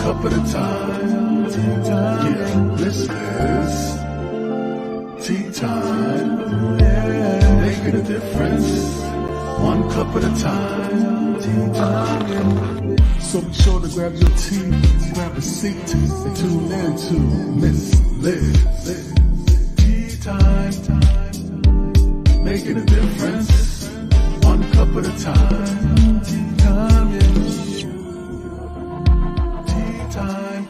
cup at a time. Yeah, this is tea time. Yeah, making a difference. One cup at a time. Tea time. So be sure to grab your tea, grab a seat, and tune in to Miss Liz. Tea time. Making a difference. One cup at a time. Tea time. Tea time.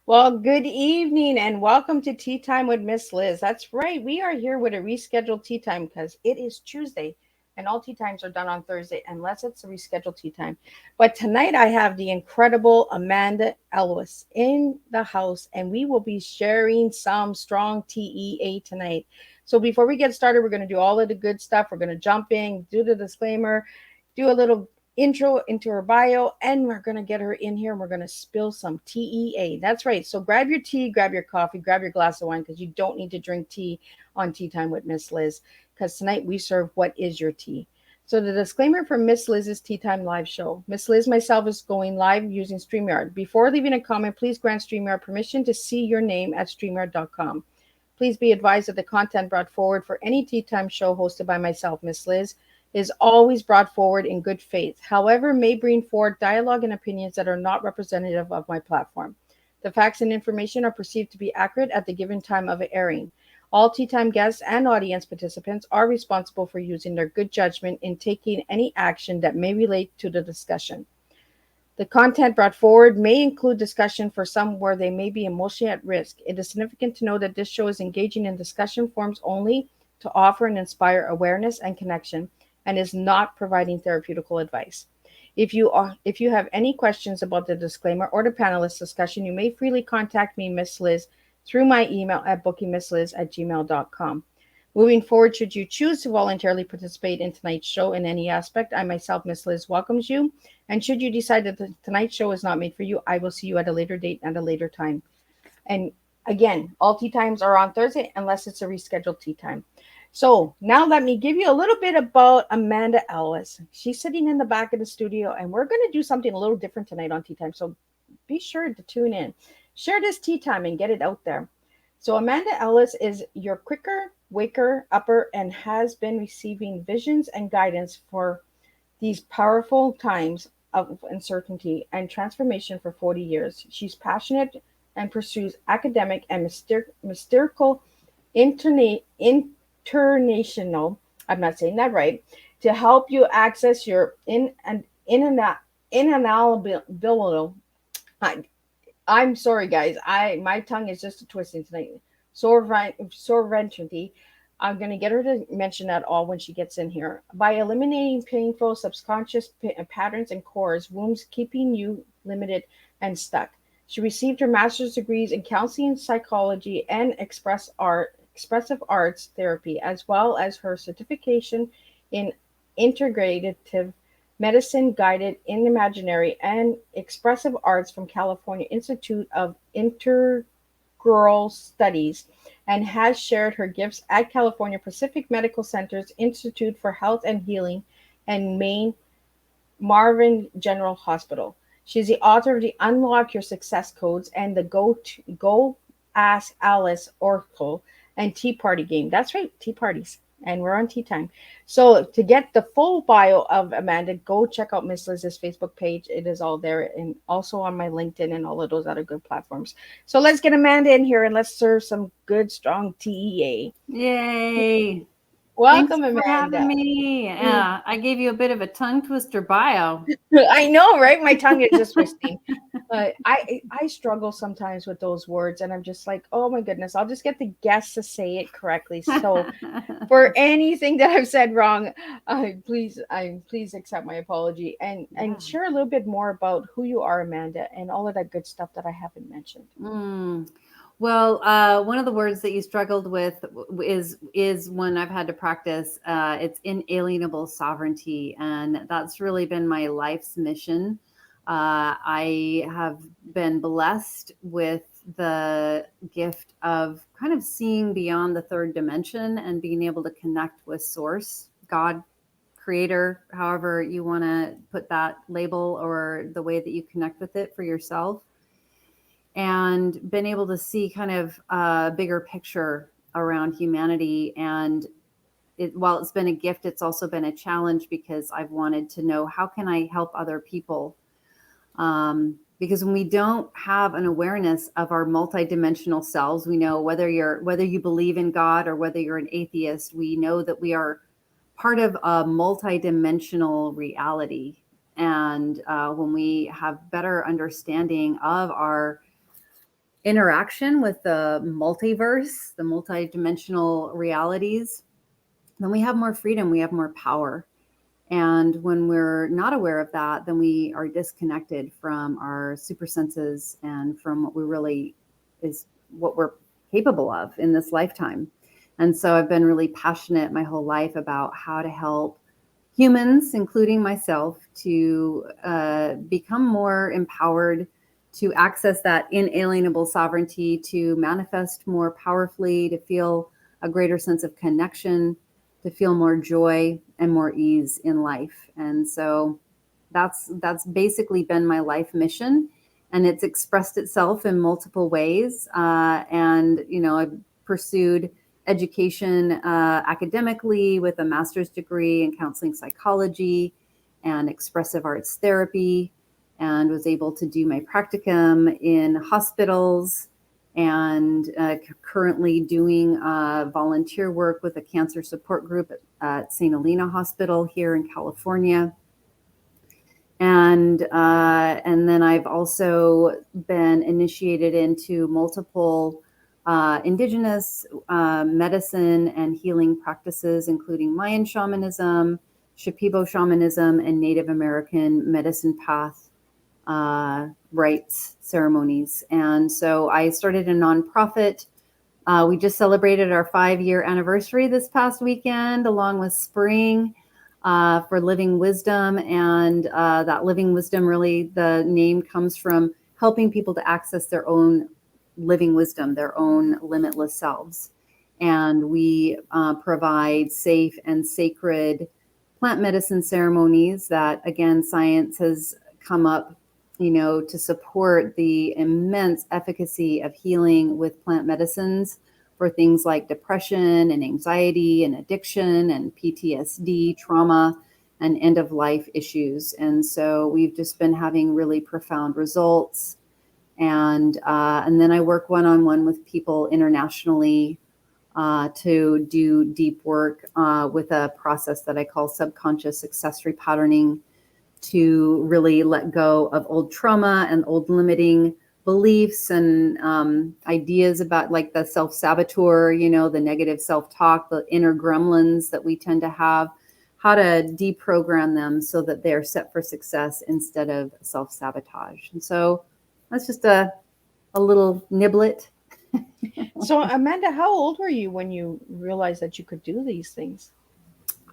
Well, good evening and welcome to Tea Time with Miss Liz. That's right. We are here with a rescheduled tea time because it is Tuesday and all tea times are done on Thursday unless it's a rescheduled tea time. But tonight I have the incredible Amanda Elo'esh in the house and we will be sharing some strong TEA tonight. So before we get started, we're going to do all of the good stuff. We're going to jump in, do the disclaimer, do a little intro into her bio, and we're going to get her in here and we're going to spill some TEA. That's right. So grab your tea, grab your coffee, grab your glass of wine because you don't need to drink tea on Tea Time with Miss Liz because tonight we serve What Is Your Tea? So the disclaimer for Miss Liz's Tea Time live show. Miss Liz myself is going live using StreamYard. Before leaving a comment, please grant StreamYard permission to see your name at StreamYard.com. Please be advised that the content brought forward for any Tea Time show hosted by myself, Miss Liz, is always brought forward in good faith. However, may bring forward dialogue and opinions that are not representative of my platform. The facts and information are perceived to be accurate at the given time of airing. All Tea Time guests and audience participants are responsible for using their good judgment in taking any action that may relate to the discussion. The content brought forward may include discussion for some where they may be emotionally at risk. It is significant to know that this show is engaging in discussion forums only to offer and inspire awareness and connection, and is not providing therapeutical advice. If you have any questions about the disclaimer or the panelist discussion, you may freely contact me, Miss Liz, through my email at bookingmissliz@gmail.com. Moving forward, should you choose to voluntarily participate in tonight's show in any aspect, I myself, Miss Liz, welcomes you. And should you decide that tonight's show is not made for you, I will see you at a later date and a later time. And again, all tea times are on Thursday unless it's a rescheduled tea time. So now let me give you a little bit about Amanda Elo'esh. She's sitting in the back of the studio, and we're going to do something a little different tonight on Tea Time. So be sure to tune in. Share this tea time and get it out there. So Amanda Elo'esh is your quicker, waker, upper, and has been receiving visions and guidance for these powerful times of uncertainty and transformation for 40 years. She's passionate and pursues academic and mystical international, I'm not saying that right, to help you access your inalienable. I'm sorry, guys. My tongue is just twisting tonight. Sovereignty. I'm going to get her to mention that all when she gets in here. By eliminating painful subconscious patterns and cores, wounds keeping you limited and stuck. She received her master's degrees in counseling, psychology, and expressive arts therapy, as well as her certification in integrative medicine guided in imaginary and expressive arts from California Institute of Integral Studies, and has shared her gifts at California Pacific Medical Center's Institute for Health and Healing and Marin General Hospital. She's the author of the Unlock Your Success Codes and the Go Ask Alice Oracle and Tea Party game. That's right, tea parties. and we're on Tea Time. So to get the full bio of Amanda, go check out Miss Liz's Facebook page. It is all there, and also on my LinkedIn and all of those other good platforms. So let's get Amanda in here and let's serve some good, strong TEA. Yay. Thanks Welcome, for having Amanda. me. Yeah, I gave you a bit of a tongue twister bio. I know, right? My tongue is just twisting. I struggle sometimes with those words, and I'm just like, oh my goodness, I'll just get the guests to say it correctly. So for anything that I've said wrong, please accept my apology and share a little bit more about who you are, Amanda, and all of that good stuff that I haven't mentioned. Mm. Well, one of the words that you struggled with is one I've had to practice. It's inalienable sovereignty, and that's really been my life's mission. I have been blessed with the gift of kind of seeing beyond the third dimension and being able to connect with Source, God, Creator, however you want to put that label, or the way that you connect with it for yourself, and been able to see kind of a bigger picture around humanity. And while it's been a gift, it's also been a challenge, because I've wanted to know, how can I help other people? Because when we don't have an awareness of our multidimensional selves, we know, whether you believe in God or whether you're an atheist, we know that we are part of a multidimensional reality. And when we have better understanding of our interaction with the multiverse, the multidimensional realities, then we have more freedom, we have more power. And when we're not aware of that, then we are disconnected from our super senses and from what we're capable of in this lifetime. And so I've been really passionate my whole life about how to help humans, including myself, to become more empowered, to access that inalienable sovereignty, to manifest more powerfully, to feel a greater sense of connection, to feel more joy and more ease in life. And so that's basically been my life mission, and it's expressed itself in multiple ways. And I've pursued education academically with a master's degree in counseling psychology and expressive arts therapy, and was able to do my practicum in hospitals, and currently doing volunteer work with a cancer support group at St. Helena Hospital here in California. And then I've also been initiated into multiple indigenous medicine and healing practices, including Mayan shamanism, Shipibo shamanism, and Native American medicine path rites ceremonies. And so I started a nonprofit. We just celebrated our 5-year anniversary this past weekend, along with Spring, for Living Wisdom. And that Living Wisdom, really, the name comes from helping people to access their own living wisdom, their own limitless selves. And we provide safe and sacred plant medicine ceremonies that, again, science has come up to support the immense efficacy of healing with plant medicines for things like depression and anxiety and addiction and PTSD, trauma, and end-of-life issues. And so we've just been having really profound results. And then I work one-on-one with people internationally to do deep work with a process that I call Subconscious Success Repatterning, to really let go of old trauma and old limiting beliefs and ideas about, like, the self-saboteur, the negative self-talk, the inner gremlins that we tend to have, how to deprogram them so that they're set for success instead of self-sabotage. And so that's just a little niblet. So, Amanda, how old were you when you realized that you could do these things?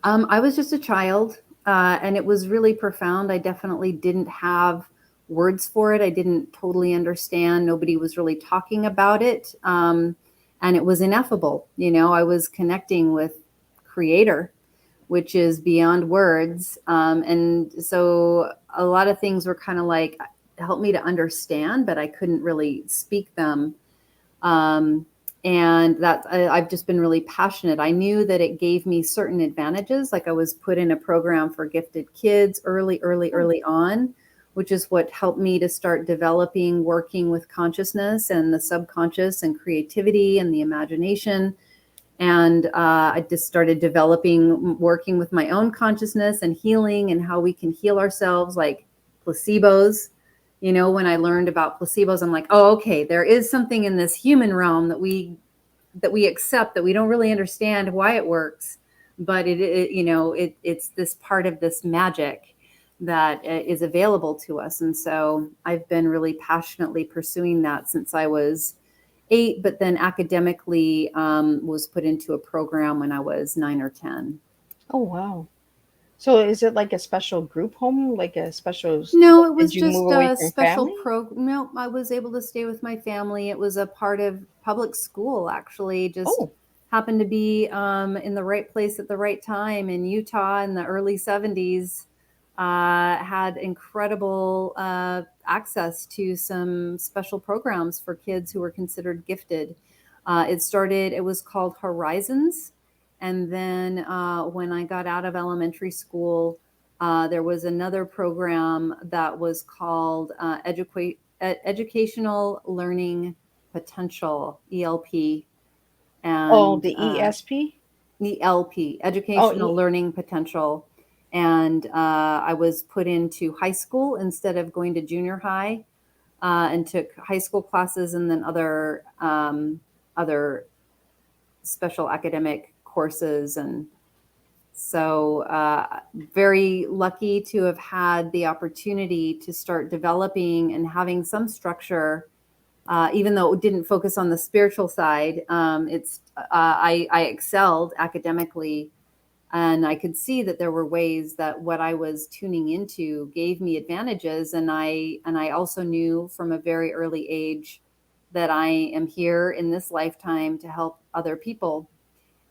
I was just a child. And it was really profound. I definitely didn't have words for it. I didn't totally understand. Nobody was really talking about it. And it was ineffable. I was connecting with Creator, which is beyond words. And so a lot of things were kind of like, help me to understand, but I couldn't really speak them. And I've just been really passionate. I knew that it gave me certain advantages. Like I was put in a program for gifted kids early on, which is what helped me to start developing, working with consciousness and the subconscious and creativity and the imagination. And I just started developing, working with my own consciousness and healing and how we can heal ourselves, like placebos. You know, when I learned about placebos, I'm like, oh, okay, there is something in this human realm that we accept, that we don't really understand why it works, but it's this part of this magic that is available to us. And so I've been really passionately pursuing that since I was 8, but then academically was put into a program when I was 9 or 10. Oh, wow. So is it like a special group home, like a special? No, it was Did you just move away a from special family? program. No, I was able to stay with my family. It was a part of public school, actually. Just Oh, happened to be in the right place at the right time in Utah in the early 70s. Had incredible access to some special programs for kids who were considered gifted. It was called Horizons. And then when I got out of elementary school, there was another program that was called Educational Learning Potential, ELP, oh, and the ESP. ELP, Oh, Educational Learning Potential. And I was put into high school instead of going to junior high, and took high school classes and then other special academic courses. And so very lucky to have had the opportunity to start developing and having some structure, even though it didn't focus on the spiritual side. I excelled academically, and I could see that there were ways that what I was tuning into gave me advantages. And I also knew from a very early age that I am here in this lifetime to help other people.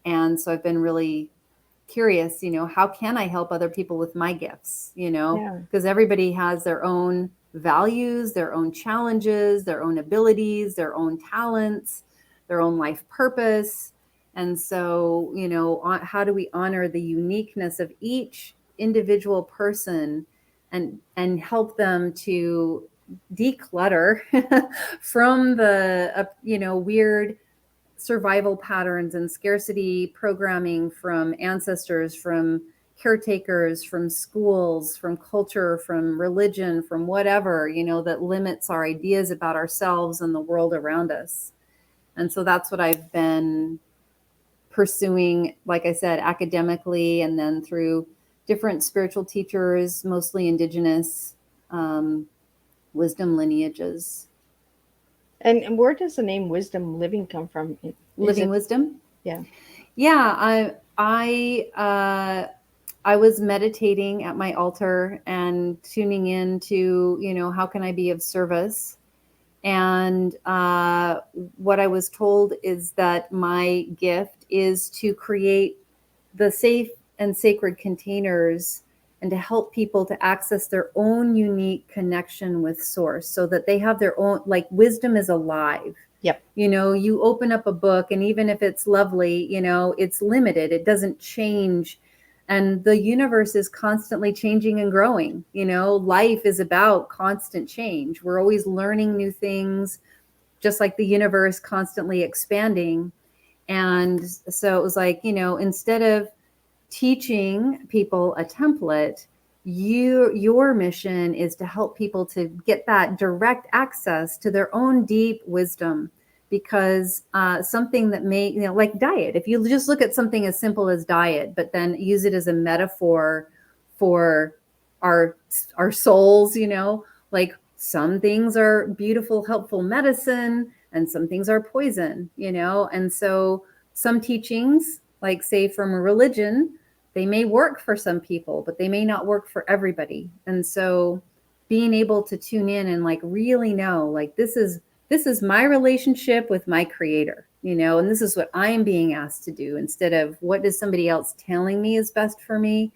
And so I've been really curious, how can I help other people with my gifts, yeah. because everybody has their own values, their own challenges, their own abilities, their own talents, their own life purpose. And so, how do we honor the uniqueness of each individual person and help them to declutter from the, weird survival patterns and scarcity programming from ancestors, from caretakers, from schools, from culture, from religion, from whatever, that limits our ideas about ourselves and the world around us. And so that's what I've been pursuing, like I said, academically, and then through different spiritual teachers, mostly indigenous wisdom lineages. And where does the name Wisdom Living come from? Living wisdom? Yeah. Yeah, I was meditating at my altar and tuning in to, how can I be of service? And what I was told is that my gift is to create the safe and sacred containers and to help people to access their own unique connection with source, so that they have their own, like, wisdom is alive. Yep. You open up a book, and even if it's lovely, it's limited. It doesn't change. And the universe is constantly changing and growing. Life is about constant change. We're always learning new things, just like the universe constantly expanding. And so it was like, instead of teaching people a template, your mission is to help people to get that direct access to their own deep wisdom. Because something that may, like diet, if you just look at something as simple as diet, but then use it as a metaphor for our souls, like some things are beautiful, helpful medicine, and some things are poison, and so some teachings, like say from a religion, they may work for some people, but they may not work for everybody. And so being able to tune in and like really know, like, this is my relationship with my creator, and this is what I'm being asked to do, instead of what is somebody else telling me is best for me.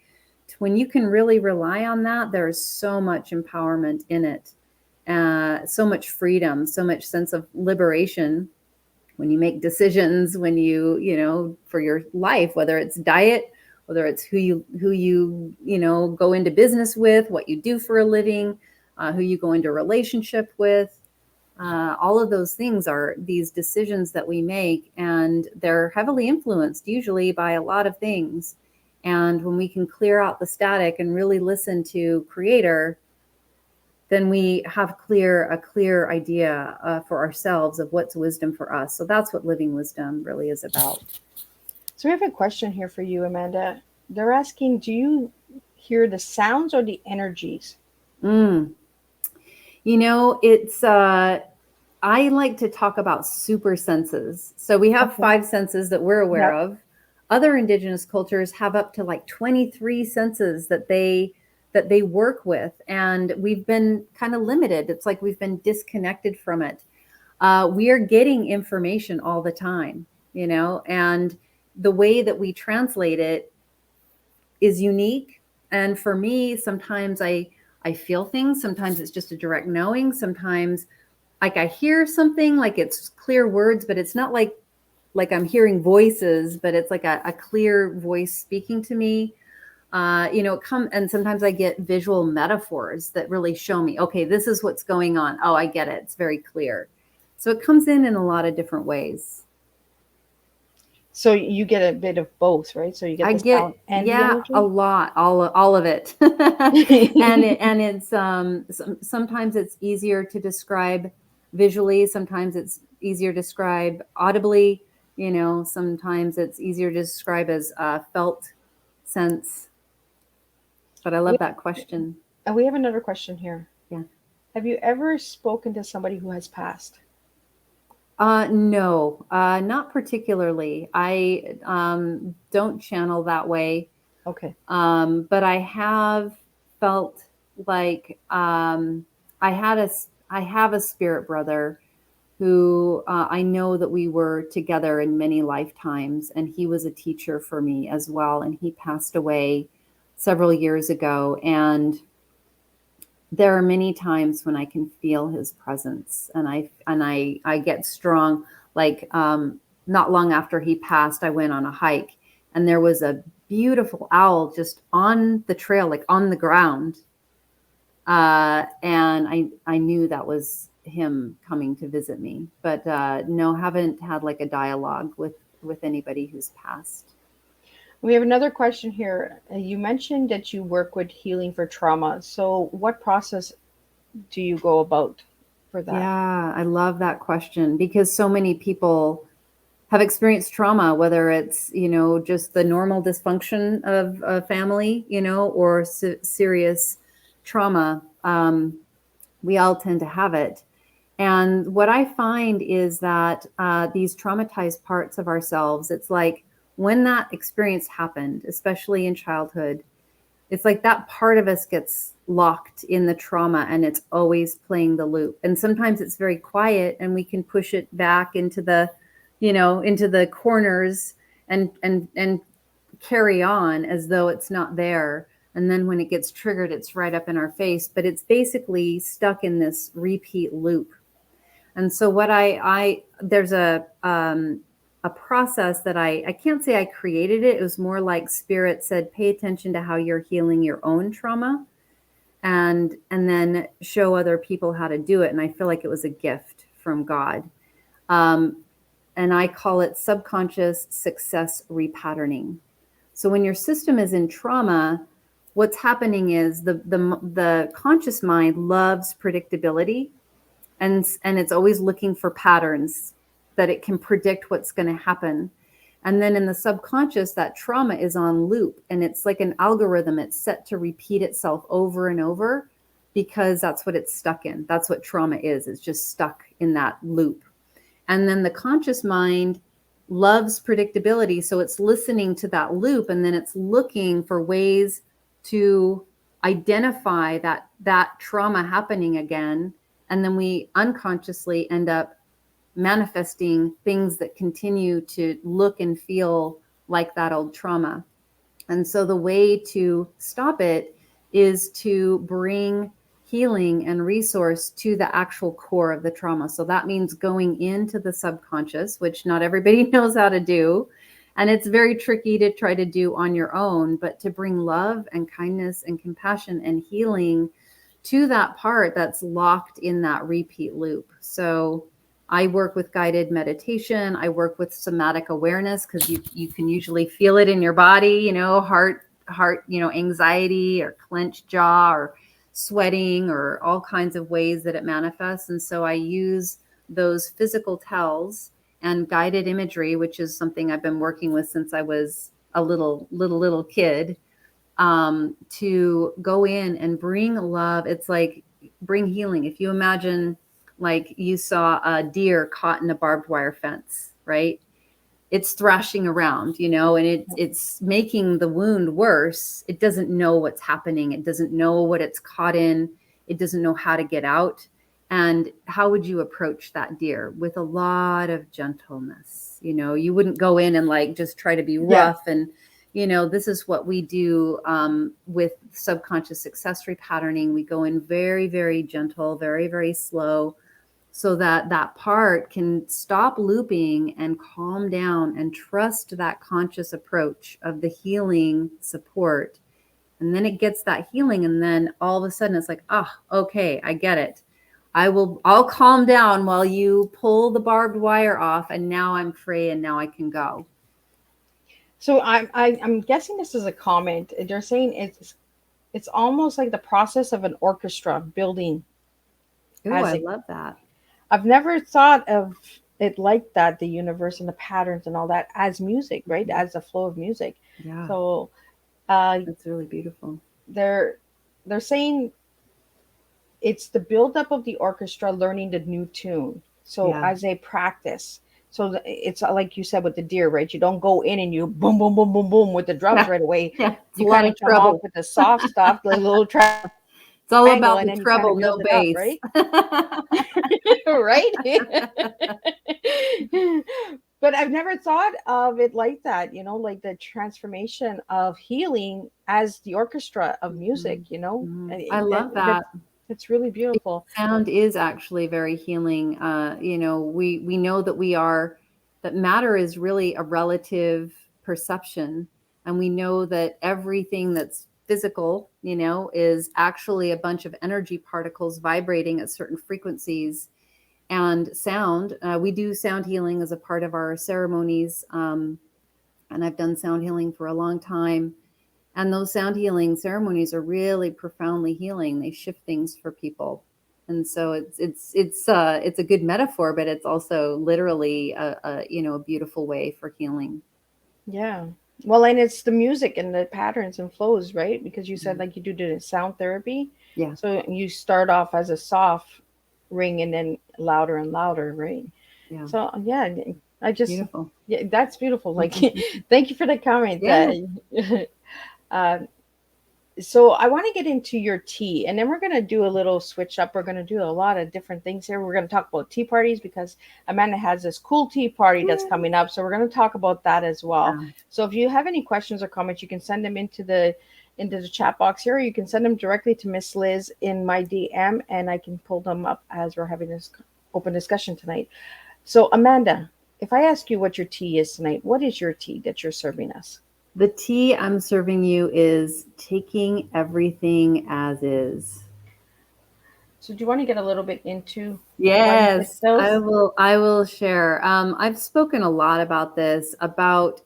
When you can really rely on that, there's so much empowerment in it, so much freedom, so much sense of liberation. when you make decisions, when you for your life, whether it's diet, whether it's who you go into business with, what you do for a living, who you go into a relationship with. All of those things are these decisions that we make, and they're heavily influenced usually by a lot of things. And when we can clear out the static and really listen to Creator, then we have a clear idea for ourselves of what's wisdom for us. So that's what living wisdom really is about. So we have a question here for you, Amanda. They're asking, do you hear the sounds or the energies? It's I like to talk about super senses. So we have 5 senses that we're aware of. Other indigenous cultures have up to like 23 senses that they work with, and we've been kind of limited. It's like we've been disconnected from it. We are getting information all the time, and the way that we translate it is unique. And for me, sometimes I feel things. Sometimes it's just a direct knowing. Sometimes like I hear something, like it's clear words, but it's not like I'm hearing voices, but it's like a clear voice speaking to me. And sometimes I get visual metaphors that really show me, okay, this is what's going on. Oh, I get it. It's very clear. So it comes in a lot of different ways. So you get a bit of both, right? So you get the sound and the energy? A lot, all of it. and it's sometimes it's easier to describe visually. Sometimes it's easier to describe audibly. Sometimes it's easier to describe as felt sense. But I love that question. And we have another question here. Yeah. Have you ever spoken to somebody who has passed? No, not particularly. I don't channel that way. Okay. But I have felt like I have a spirit brother who I know that we were together in many lifetimes, and he was a teacher for me as well. And he passed away several years ago, and there are many times when I can feel his presence, and I get strong. Like not long after he passed, I went on a hike, and there was a beautiful owl just on the trail, like on the ground. And I knew that was him coming to visit me, but no, haven't had like a dialogue with anybody who's passed. We have another question here. You mentioned that you work with healing for trauma. So what process do you go about for that? Yeah, I love that question, because so many people have experienced trauma, whether it's, just the normal dysfunction of a family, or serious trauma. We all tend to have it. And what I find is that these traumatized parts of ourselves, it's like when that experience happened, especially in childhood, it's like that part of us gets locked in the trauma, and it's always playing the loop. And sometimes it's very quiet, and we can push it back into the, into the corners and carry on as though it's not there. And then when it gets triggered, it's right up in our face, but it's basically stuck in this repeat loop. And so what there's a process that I can't say I created it. It was more like Spirit said, pay attention to how you're healing your own trauma, and then show other people how to do it. And I feel like it was a gift from God. And I call it Subconscious Success Repatterning. So when your system is in trauma, what's happening is the conscious mind loves predictability, and it's always looking for patterns that it can predict what's going to happen. And then in the subconscious, that trauma is on loop, and it's like an algorithm. It's set to repeat itself over and over because that's what it's stuck in. That's what trauma is. It's just stuck in that loop. And then the conscious mind loves predictability. So it's listening to that loop, and then it's looking for ways to identify that trauma happening again. And then we unconsciously end up manifesting things that continue to look and feel like that old trauma. And so the way to stop it is to bring healing and resource to the actual core of the trauma. So that means going into the subconscious, which not everybody knows how to do. And it's very tricky to try to do on your own, but to bring love and kindness and compassion and healing to that part that's locked in that repeat loop. So I work with guided meditation. I work with somatic awareness, because you can usually feel it in your body, heart, anxiety or clenched jaw or sweating or all kinds of ways that it manifests. And so I use those physical tells and guided imagery, which is something I've been working with since I was a little kid, to go in and bring love. It's like bring healing. If you imagine like you saw a deer caught in a barbed wire fence, right? It's thrashing around, and it's making the wound worse. It doesn't know what's happening. It doesn't know what it's caught in. It doesn't know how to get out. And how would you approach that deer? With a lot of gentleness. You wouldn't go in and like just try to be rough. And, this is what we do with subconscious success repatterning. We go in very, very gentle, very, very slow, so that that part can stop looping and calm down and trust that conscious approach of the healing support. And then it gets that healing. And then all of a sudden it's like, okay, I get it. I'll calm down while you pull the barbed wire off. And now I'm free and now I can go. So I'm guessing this is a comment. They're saying it's almost like the process of an orchestra building. Ooh, I love that. I've never thought of it like that, the universe and the patterns and all that, as music, right? As the flow of music. Yeah. So that's really beautiful. They're saying it's the buildup of the orchestra learning the new tune. So as a practice. So it's like you said with the deer, right? You don't go in and you boom, boom, boom, boom, boom with the drums right away. Yeah, you kind of come off with the soft stuff, the little track. It's all about the treble, no bass. Up, right? Right? But I've never thought of it like that, like the transformation of healing as the orchestra of music, Mm-hmm. I love that. It's really beautiful. Sound is actually very healing. We know that matter is really a relative perception. And we know that everything that's physical, is actually a bunch of energy particles vibrating at certain frequencies. And sound, we do sound healing as a part of our ceremonies. And I've done sound healing for a long time. And those sound healing ceremonies are really profoundly healing. They shift things for people. And so it's a good metaphor, but it's also literally a beautiful way for healing. Yeah. Well, and it's the music and the patterns and flows, right? Because you said like you do the sound therapy. Yeah. So you start off as a soft ring and then louder and louder, right? Yeah. So yeah, I just beautiful. Yeah, that's beautiful. Like, thank you for the comment. Yeah. So I want to get into your tea, and then we're going to do a little switch up. We're going to do a lot of different things here. We're going to talk about tea parties because Amanda has this cool tea party that's coming up. So we're going to talk about that as well. Yeah. So if you have any questions or comments, you can send them into the chat box here, or you can send them directly to Miss Liz in my DM, and I can pull them up as we're having this open discussion tonight. So Amanda, if I ask you what your tea is tonight, what is your tea that you're serving us? The tea I'm serving you is taking everything as is. So do you want to get a little bit into? Yes, I will share. I've spoken a lot about this, about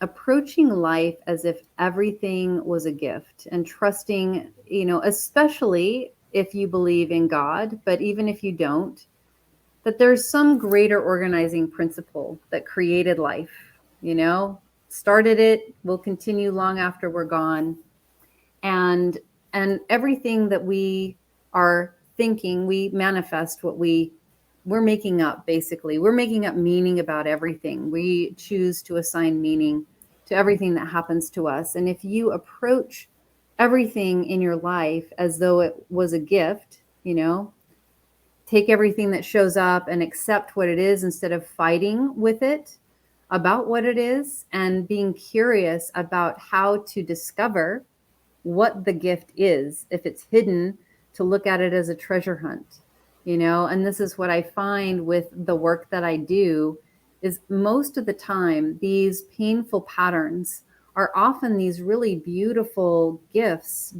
approaching life as if everything was a gift and trusting, especially if you believe in God, but even if you don't, that there's some greater organizing principle that created life, started it, will continue long after we're gone. And everything that we are thinking, we manifest what we're making up, basically. We're making up meaning about everything. We choose to assign meaning to everything that happens to us. And if you approach everything in your life as though it was a gift, take everything that shows up and accept what it is instead of fighting with it about what it is, and being curious about how to discover what the gift is, if it's hidden to look at it as a treasure hunt, you know? And this is what I find with the work that I do is most of the time, these painful patterns are often these really beautiful gifts,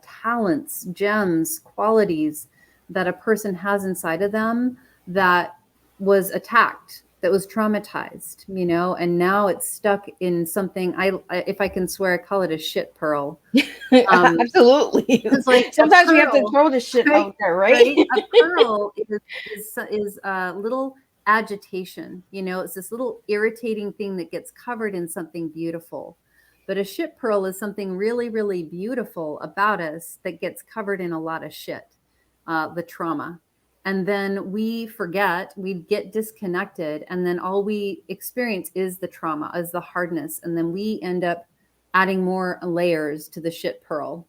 talents, gems, qualities that a person has inside of them that was attacked, that was traumatized, you know, and now it's stuck in something. If I can swear, I call it a shit pearl. Absolutely. It's like sometimes we have to pearl, throw the shit right? out there, right? A pearl is a little agitation, you know, it's this little irritating thing that gets covered in something beautiful. But a shit pearl is something really, really beautiful about us that gets covered in a lot of shit, the trauma. And then we forget, we get disconnected, and then all we experience is the trauma, is the hardness. And then we end up adding more layers to the shit pearl.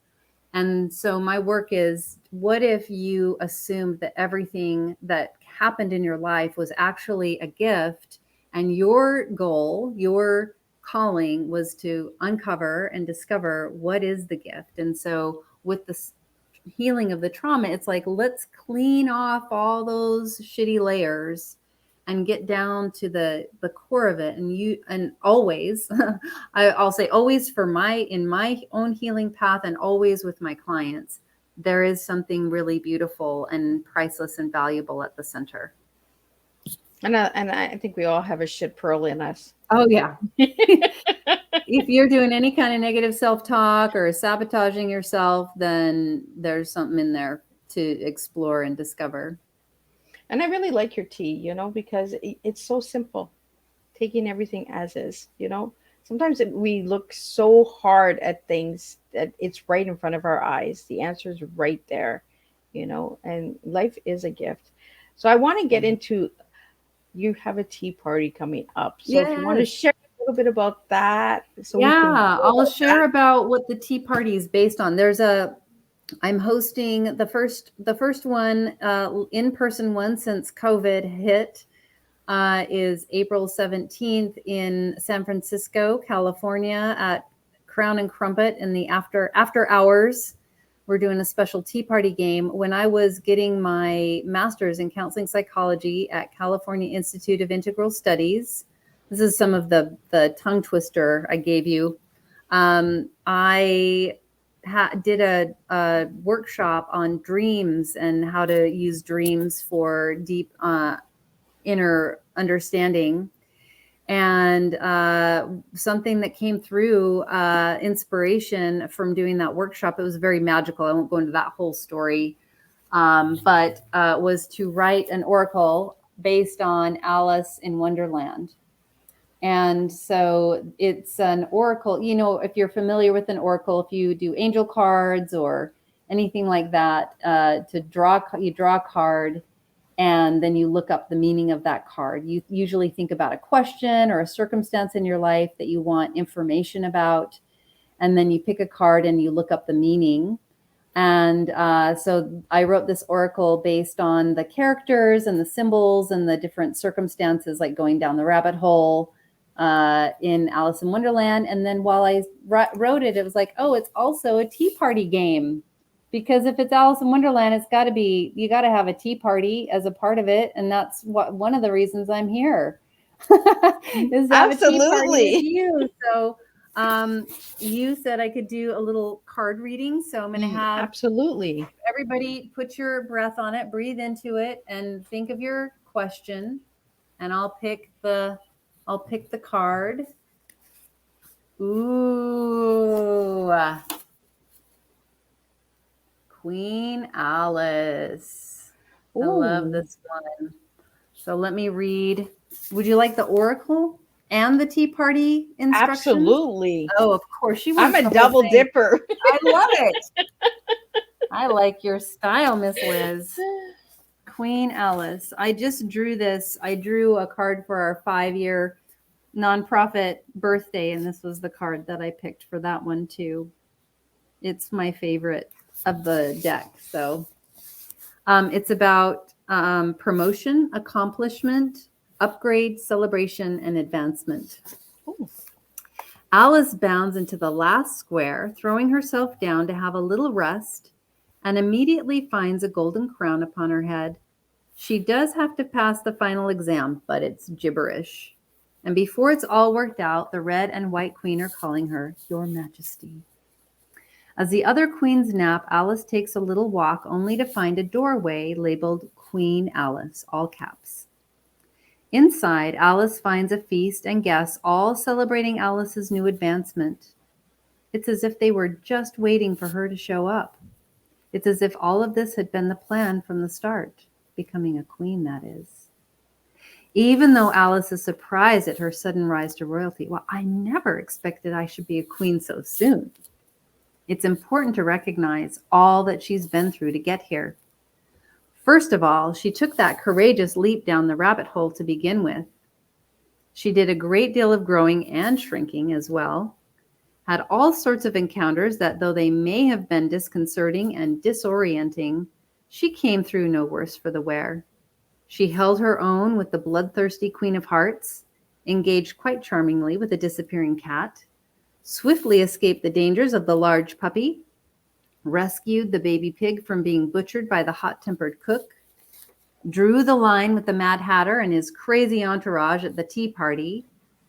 And so my work is, what if you assumed that everything that happened in your life was actually a gift, and your goal, your calling was to uncover and discover what is the gift? And so with the healing of the trauma, it's like, let's clean off all those shitty layers and get down to the core of it. And always, I'll say always in my own healing path, and always with my clients, there is something really beautiful and priceless and valuable at the center. And I think we all have a shit pearl in us. Oh yeah. If you're doing any kind of negative self-talk or sabotaging yourself, then there's something in there to explore and discover. And I really like your tea, you know, because it's so simple, taking everything as is, you know. Sometimes we look so hard at things that it's right in front of our eyes. The answer is right there, you know, and life is a gift. So I want to get into, you have a tea party coming up. So if you want to Yes. share a little bit about that. So Yeah, I'll share about what the tea party is based on. I'm hosting the first one, in-person one since COVID hit, is April 17th in San Francisco, California at Crown and Crumpet in the after hours. We're doing a special tea party game. When I was getting my master's in counseling psychology at California Institute of Integral Studies, this is some of the tongue twister I gave you. I did a workshop on dreams and how to use dreams for deep inner understanding. And something that came through inspiration from doing that workshop, it was very magical. I won't go into that whole story, but was to write an oracle based on Alice in Wonderland. And so it's an oracle, you know, if you're familiar with an oracle, if you do angel cards or anything like that, you draw a card, and then you look up the meaning of that card. You usually think about a question or a circumstance in your life that you want information about. And then you pick a card and you look up the meaning. And so I wrote this oracle based on the characters and the symbols and the different circumstances, like going down the rabbit hole in Alice in Wonderland. And then while I wrote it, it was like, oh, it's also a tea party game. Because if it's Alice in Wonderland, you got to have a tea party as a part of it. And that's one of the reasons I'm here is to have a tea party with you. So you said I could do a little card reading. So I'm going to have everybody put your breath on it, breathe into it, and think of your question. And I'll pick the card. Ooh. Queen Alice. Ooh. I love this one. So let me read. Would you like the oracle and the tea party instructions? Absolutely. Oh, of course. I'm a double dipper. I love it. I like your style, Miss Liz. Queen Alice. I just drew this. I drew a card for our 5-year nonprofit birthday, and this was the card that I picked for that one too. It's my favorite of the deck. So it's about promotion, accomplishment, upgrade, celebration, and advancement. Ooh. Alice bounds into the last square, throwing herself down to have a little rest and immediately finds a golden crown upon her head. She does have to pass the final exam, but it's gibberish. And before it's all worked out, the red and white queen are calling her, Your Majesty. As the other queens nap, Alice takes a little walk only to find a doorway labeled Queen Alice, all caps. Inside, Alice finds a feast and guests all celebrating Alice's new advancement. It's as if they were just waiting for her to show up. It's as if all of this had been the plan from the start, becoming a queen, that is. Even though Alice is surprised at her sudden rise to royalty, well, I never expected I should be a queen so soon. It's important to recognize all that she's been through to get here. First of all, she took that courageous leap down the rabbit hole to begin with. She did a great deal of growing and shrinking as well, had all sorts of encounters that, though they may have been disconcerting and disorienting, she came through no worse for the wear. She held her own with the bloodthirsty Queen of Hearts, engaged quite charmingly with a disappearing cat, swiftly escaped the dangers of the large puppy, rescued the baby pig from being butchered by the hot-tempered cook, drew the line with the Mad Hatter and his crazy entourage at the tea party,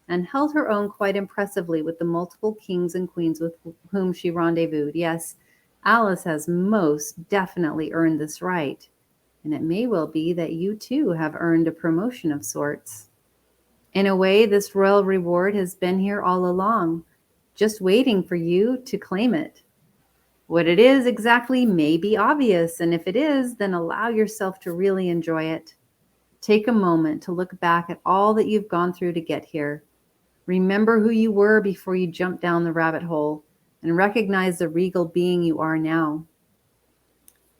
and held her own quite impressively with the multiple kings and queens with whom she rendezvoused. Yes, Alice has most definitely earned this right, and it may well be that you too have earned a promotion of sorts. In a way, this royal reward has been here all along, just waiting for you to claim it. What it is exactly may be obvious, and if it is, then allow yourself to really enjoy it. Take a moment to look back at all that you've gone through to get here. Remember who you were before you jumped down the rabbit hole, and recognize the regal being you are now.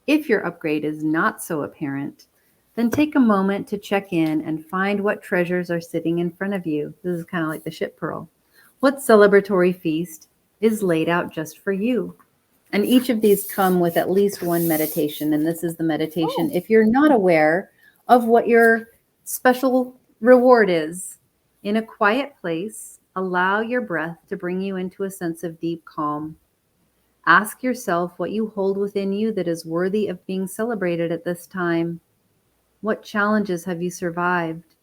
If your upgrade is not so apparent, then take a moment to check in and find what treasures are sitting in front of you. This is kind of like the ship pearl. What celebratory feast is laid out just for you? And each of these come with at least one meditation. And this is the meditation. If you're not aware of what your special reward is, in a quiet place, allow your breath to bring you into a sense of deep calm. Ask yourself what you hold within you that is worthy of being celebrated at this time. What challenges have you survived?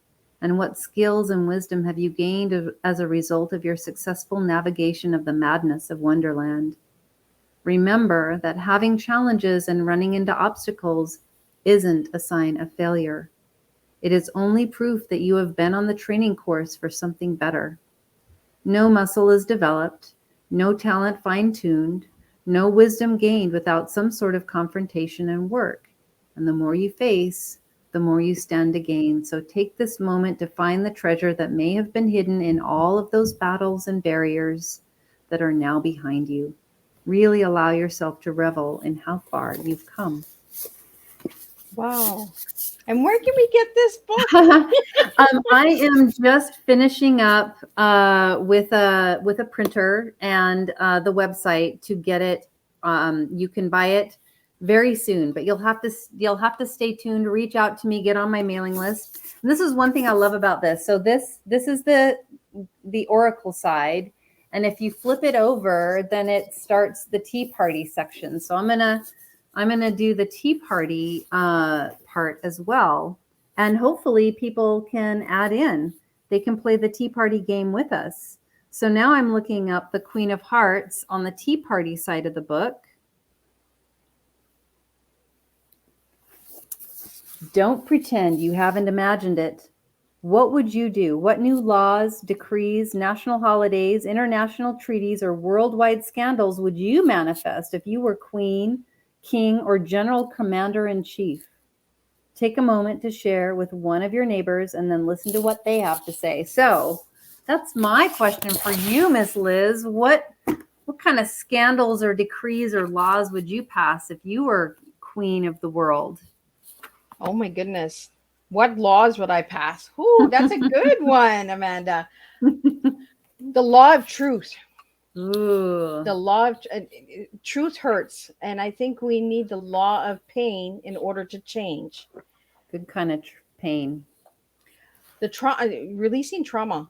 And what skills and wisdom have you gained as a result of your successful navigation of the madness of Wonderland? Remember that having challenges and running into obstacles isn't a sign of failure. It is only proof that you have been on the training course for something better. No muscle is developed, no talent fine-tuned, no wisdom gained without some sort of confrontation and work. And the more you face, the more you stand to gain. So take this moment to find the treasure that may have been hidden in all of those battles and barriers that are now behind you. Really allow yourself to revel in how far you've come. Wow. And where can we get this book? I am just finishing up with a printer and the website to get it. You can buy it very soon, but you'll have to stay tuned, reach out to me, get on my mailing list. And this is one thing I love about this. So this is the Oracle side. And if you flip it over, then it starts the tea party section. So I'm gonna do the tea party part as well. And hopefully people can add in. They can play the tea party game with us. So now I'm looking up the Queen of Hearts on the tea party side of the book. Don't pretend you haven't imagined it. What would you do? What new laws, decrees, national holidays, international treaties, or worldwide scandals would you manifest if you were queen, king, or general commander-in-chief? Take a moment to share with one of your neighbors and then listen to what they have to say. So that's my question for you, Miss Liz. What kind of scandals or decrees or laws would you pass if you were queen of the world? Oh my goodness. What laws would I pass? Ooh, that's a good one, Amanda. The law of truth. Ooh. The law of truth hurts. And I think we need the law of pain in order to change. Good kind of pain. Releasing trauma,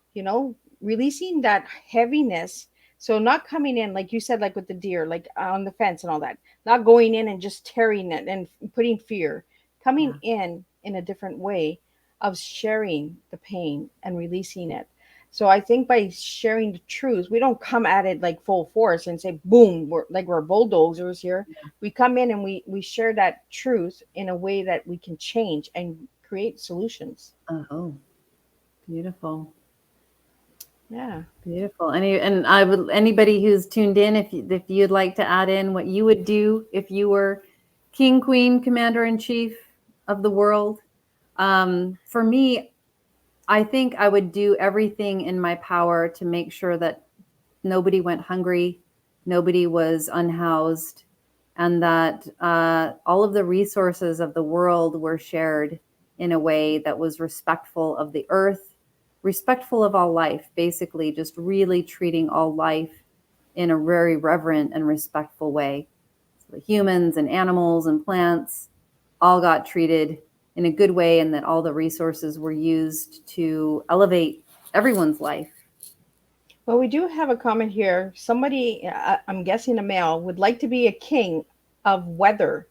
releasing that heaviness So not coming in, like you said, like with the deer, like on the fence and all that, not going in and just tearing it and putting fear, coming Yeah. in a different way of sharing the pain and releasing it. So I think by sharing the truth, we don't come at it like full force and say, boom, we're bulldozers here. We come in and we share that truth in a way that we can change and create solutions. Oh, beautiful. Yeah. Beautiful. And I would, anybody who's tuned in, if you'd like to add in what you would do if you were king, queen, commander in chief of the world. For me, I think I would do everything in my power to make sure that nobody went hungry, nobody was unhoused, and that all of the resources of the world were shared in a way that was respectful of the earth, respectful of all life, basically just really treating all life in a very reverent and respectful way. So the humans and animals and plants all got treated in a good way, and that all the resources were used to elevate everyone's life. Well, we do have a comment here. Somebody, I'm guessing a male, would like to be a king of weather,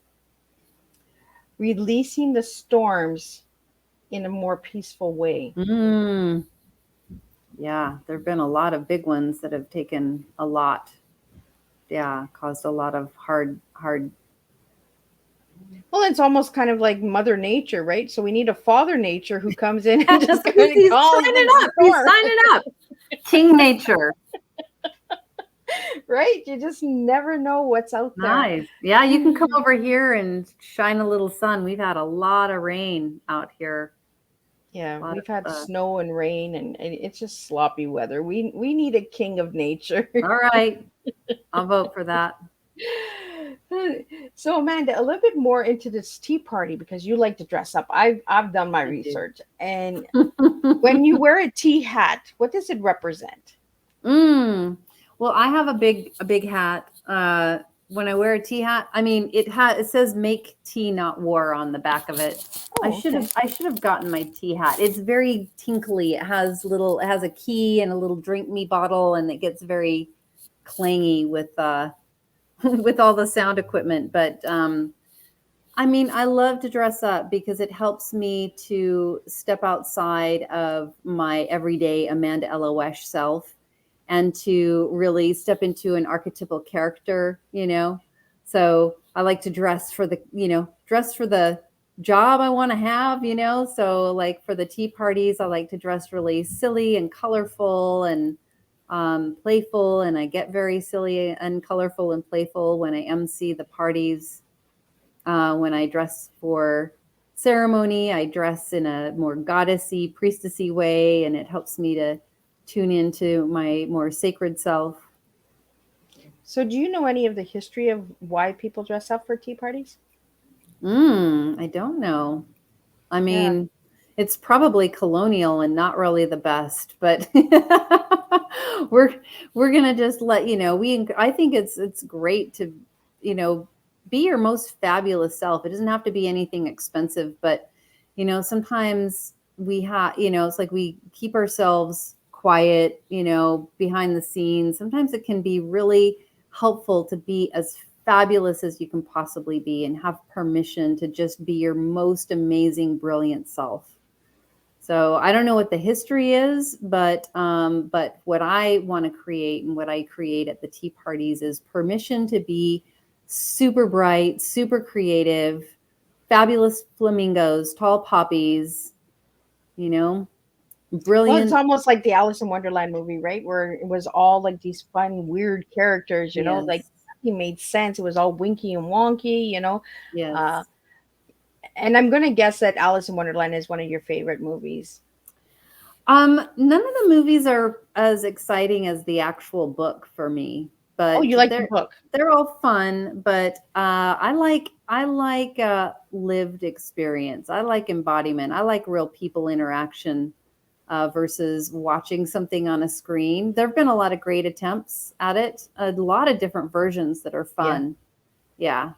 releasing the storms in a more peaceful way. Mm, yeah, there have been a lot of big ones that have taken a lot. Yeah, caused a lot of hard. Well, it's almost kind of like Mother Nature, right? So we need a Father Nature who comes in and just kind of He's calls signing the up. He's storm, signing up. King Nature. right? You just never know what's out there. Nice. Yeah, you can come over here and shine a little sun. We've had a lot of rain out here. Yeah, A lot we've had of, snow and rain, and it's just sloppy weather. We need a king of nature. all right. I'll vote for that. So Amanda, a little bit more into this tea party because you like to dress up. I've done my I do. research, and when you wear a tea hat, what does it represent? Well, I have a big hat. When I wear a tea hat, I mean, it says "Make tea, not war" on the back of it. Oh, okay. I should have gotten my tea hat. It's very tinkly. It has a key and a little drink me bottle, and it gets very clangy with with all the sound equipment. But I mean, I love to dress up because it helps me to step outside of my everyday Amanda Elo'esh self and to really step into an archetypal character, you know? So I like to dress for dress for the job I want to have, you know? So like for the tea parties, I like to dress really silly and colorful and playful. And I get very silly and colorful and playful when I MC the parties. When I dress for ceremony, I dress in a more goddessy, priestessy way, and it helps me to tune into my more sacred self. So, do you know any of the history of why people dress up for tea parties? I don't know. I Yeah. mean, it's probably colonial and not really the best, but we're we're gonna just let you know. I think it's great to, you know, be your most fabulous self. It doesn't have to be anything expensive, but you know, sometimes we have, you know, it's like we keep ourselves quiet, you know, behind the scenes. Sometimes it can be really helpful to be as fabulous as you can possibly be and have permission to just be your most amazing, brilliant self. So I don't know what the history is, but what I want to create and what I create at the tea parties is permission to be super bright, super creative, fabulous flamingos, tall poppies, you know, Well, it's brilliant. almost like the Alice in Wonderland movie, right? Where it was all like these fun, weird characters, like Yes, nothing made sense. It was all winky and wonky. Uh, yes. and I'm going to guess that Alice in Wonderland is one of your favorite movies. None of the movies are as exciting as the actual book for me, Oh, but you like the book? they're all fun. But I like lived experience. I like embodiment. I like real people interaction versus watching something on a screen. There have been a lot of great attempts at it. A lot of different versions that are Yeah. fun. Yeah,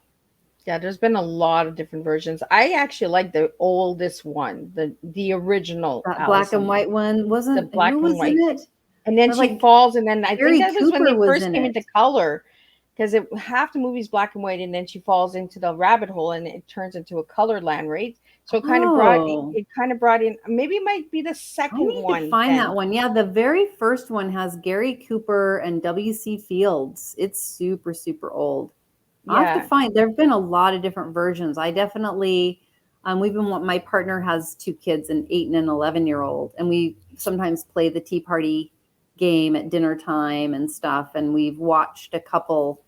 Yeah, there's been a lot of different versions. I actually like the oldest one, the original that Alice black in and white Wonderland, one the wasn't. black Who and was in white. it? And then But she like falls, and then I think Gary that was when Cooper they was first in came it. into color, because half the movie's black and white, and then she falls into the rabbit hole, and it turns into a color land, right? So Oh, it kind of brought in, maybe it might be the I second need to one find that then. one. Yeah, the very first one has Gary Cooper and W.C. Fields. It's super, super old. I'll have to Yeah, find. There have been a lot of different versions. I definitely, we've been. My partner has two kids, an 8 and an 11-year-old, and we sometimes play the tea party game at dinner time and stuff. And we've watched a couple,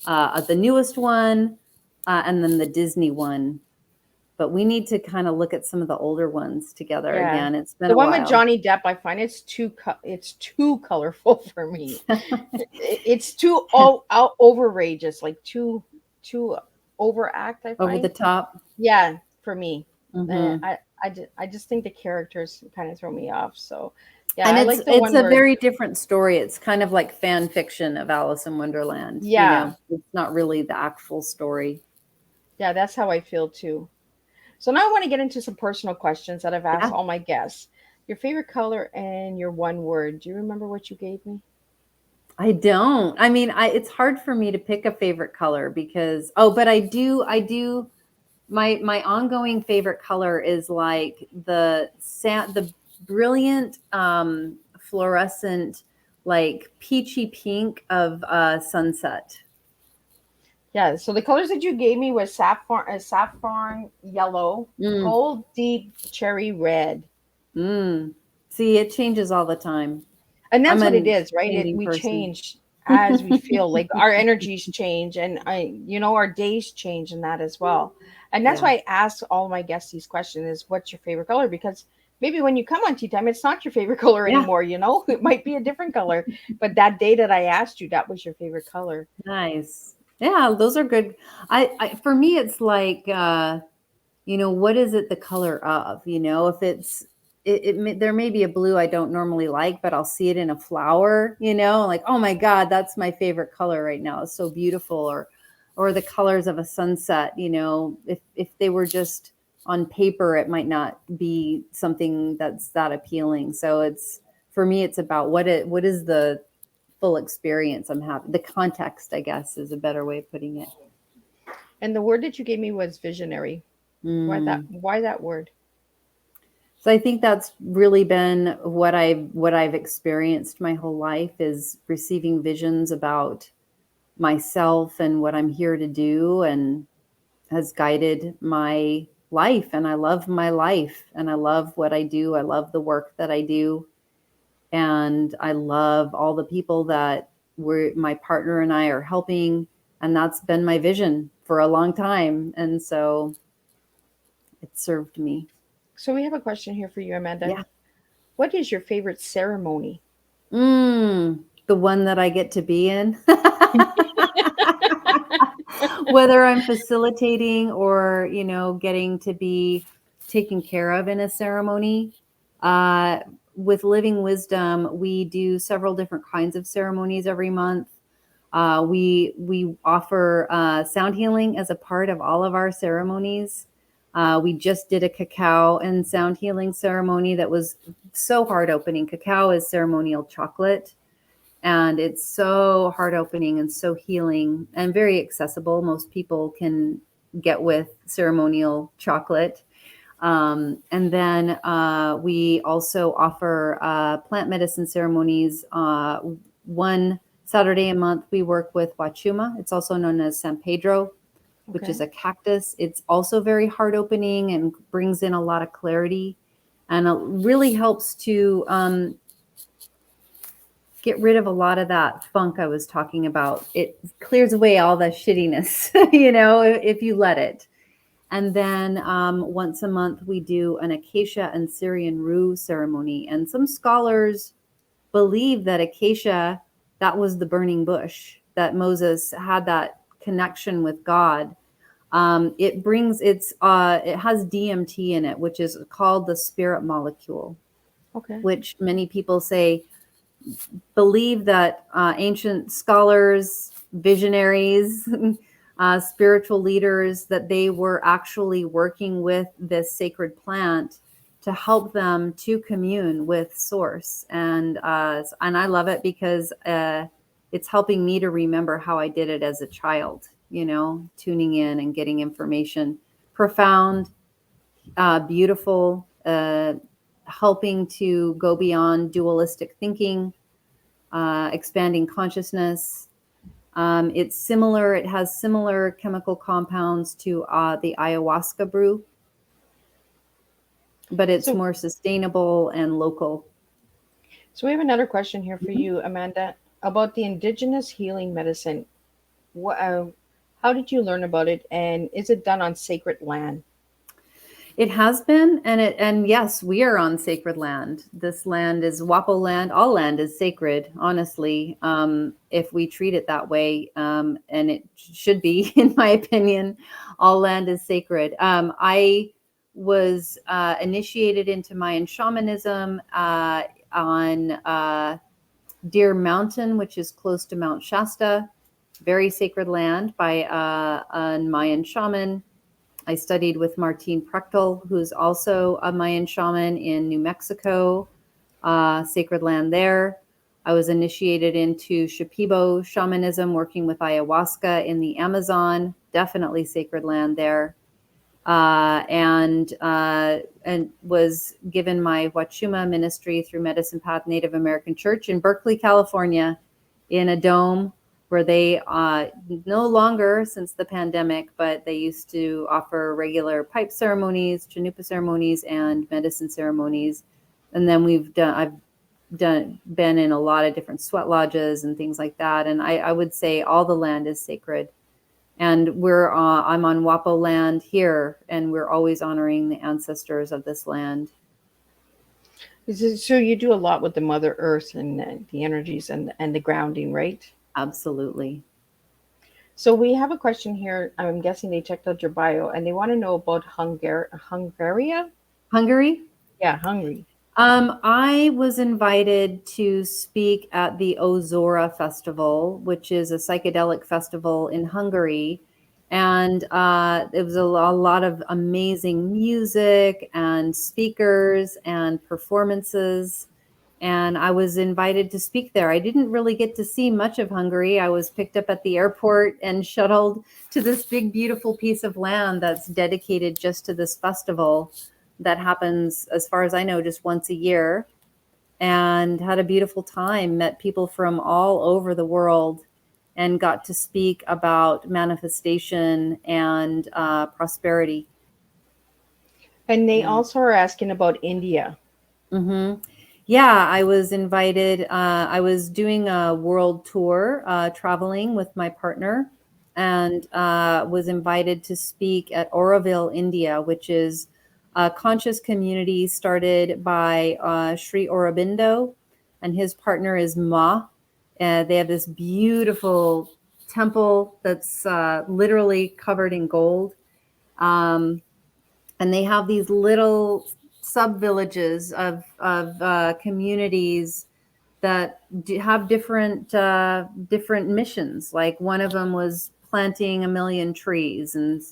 the newest one, and then the Disney one. But we need to kind of look at some of the older ones together yeah. again. It's been The a one with while. Johnny Depp, I find it's too colorful for me. It's too overageous, like too overact, I Over the find. top. Yeah, for me. Hmm. I just think the characters kind of throw me off. So, yeah, And I it's like the it's one a where, very different story. It's kind of like fan fiction of Alice in Wonderland. yeah, It's not really the actual story. yeah, that's how I feel too. So now I want to get into some personal questions that I've asked Yeah. all my guests. Your favorite color and your one word. Do you remember what you gave me? I don't. I mean, it's hard for me to pick a favorite color because but I do my ongoing favorite color is like the brilliant fluorescent like peachy pink of sunset. Yeah, so the colors that you gave me was saffron yellow, Mm, gold deep cherry red. mm. See, it changes all the time. And I'm that's what it a is, right? changing We person. change as we feel, like our energies change, and our days change in that as well. And that's Yeah. why I ask all my guests these questions: is what's your favorite color? Because maybe when you come on tea time, it's not your favorite color Yeah. anymore. It might be a different color, but that day that I asked you, that was your favorite color. Nice. Yeah, those are good. I for me it's like what is it the color of? If there may be a blue I don't normally like, but I'll see it in a flower, like, oh my God, that's my favorite color right now. It's so beautiful. Or the colors of a sunset, if they were just on paper, it might not be something that's that appealing. So for me, it's about what is the full experience I'm having. The context, I guess, is a better way of putting it. And the word that you gave me was visionary. Why that? Mm. Why that word? So I think that's really been what I've experienced my whole life is receiving visions about myself and what I'm here to do, and has guided my life. And I love my life, and I love what I do. I love the work that I do, and I love all the people that my partner and I are helping. And that's been my vision for a long time. And so it served me. So we have a question here for you, Amanda. Yeah. What is your favorite ceremony? The one that I get to be in. Whether I'm facilitating or, getting to be taken care of in a ceremony. Uh, with Living Wisdom, we do several different kinds of ceremonies every month. We offer sound healing as a part of all of our ceremonies. We just did a cacao and sound healing ceremony that was so heart opening. Cacao is ceremonial chocolate, and it's so heart opening and so healing and very accessible. Most people can get with ceremonial chocolate. And then we also offer plant medicine ceremonies. One Saturday a month, we work with Wachuma. It's also known as San Pedro, which is Okay. a cactus. It's also very heart opening and brings in a lot of clarity, and it really helps to get rid of a lot of that funk I was talking about. It clears away all the shittiness, if you let it. And then once a month, we do an acacia and Syrian rue ceremony. And some scholars believe that acacia, that was the burning bush, that Moses had that connection with God. It has DMT in it, which is called the spirit molecule, Okay. which many people believe that ancient scholars, visionaries, spiritual leaders, that they were actually working with this sacred plant to help them to commune with source. And I love it because it's helping me to remember how I did it as a child, tuning in and getting information. Profound, beautiful, helping to go beyond dualistic thinking, expanding consciousness. It's similar. It has similar chemical compounds to the ayahuasca brew, but it's more sustainable and local. So we have another question here for you, Amanda, about the indigenous healing medicine. How did you learn about it, and is it done on sacred land? It has been, and yes, we are on sacred land. This land is Wapo land. All land is sacred, honestly, if we treat it that way, and it should be, in my opinion. All land is sacred. I was initiated into Mayan shamanism on Deer Mountain, which is close to Mount Shasta, very sacred land by a Mayan shaman. I studied with Martin Prechtel, who's also a Mayan shaman in New Mexico, sacred land there. I was initiated into Shipibo shamanism, working with ayahuasca in the Amazon, definitely sacred land there. And was given my Wachuma ministry through Medicine Path Native American Church in Berkeley, California, in a dome where they no longer, since the pandemic, but they used to offer regular pipe ceremonies, chanupa ceremonies, and medicine ceremonies. And then I've been in a lot of different sweat lodges and things like that. And I would say all the land is sacred. And I'm on Wapo land here, and we're always honoring the ancestors of this land. So you do a lot with the Mother Earth and the energies and the grounding, right? Absolutely. So we have a question here. I'm guessing they checked out your bio, and they want to know about Hungary? Yeah, Hungary. I was invited to speak at the Ozora Festival, which is a psychedelic festival in Hungary. And it was a lot of amazing music and speakers and performances. And I was invited to speak there. I didn't really get to see much of Hungary. I was picked up at the airport and shuttled to this big, beautiful piece of land that's dedicated just to this festival that happens, as far as I know, just once a year, and had a beautiful time, met people from all over the world, and got to speak about manifestation and prosperity. And they also are asking about India. Mm-hmm. Yeah, I was invited. I was doing a world tour, traveling with my partner, and was invited to speak at Auroville, India, which is a conscious community started by Sri Aurobindo, and his partner is Ma. They have this beautiful temple that's literally covered in gold. And they have these little sub-villages of communities that have different missions. Like one of them was planting 1 million trees, and